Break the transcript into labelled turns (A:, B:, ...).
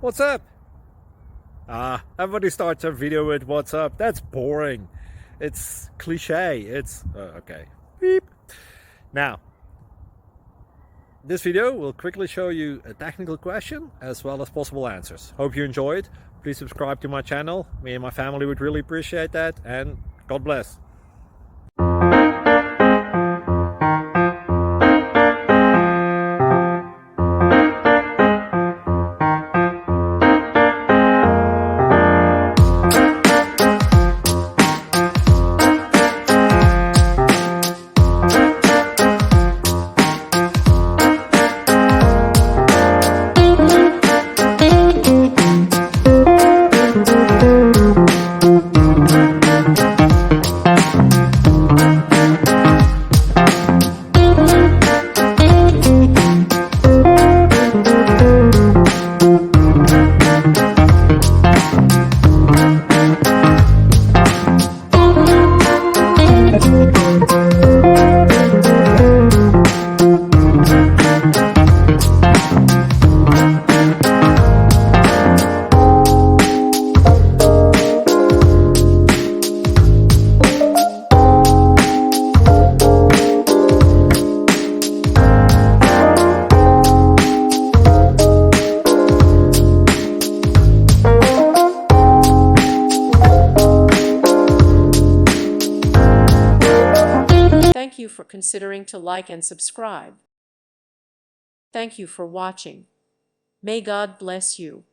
A: What's up? Everybody starts a video with what's up. That's boring. It's cliche. It's okay. Beep. Now, this video will quickly show you a technical question as well as possible answers. Hope you enjoyed. Please subscribe to my channel. Me and my family would really appreciate that, and God bless.
B: Thank you for considering to like and subscribe. Thank you for watching. May God bless you.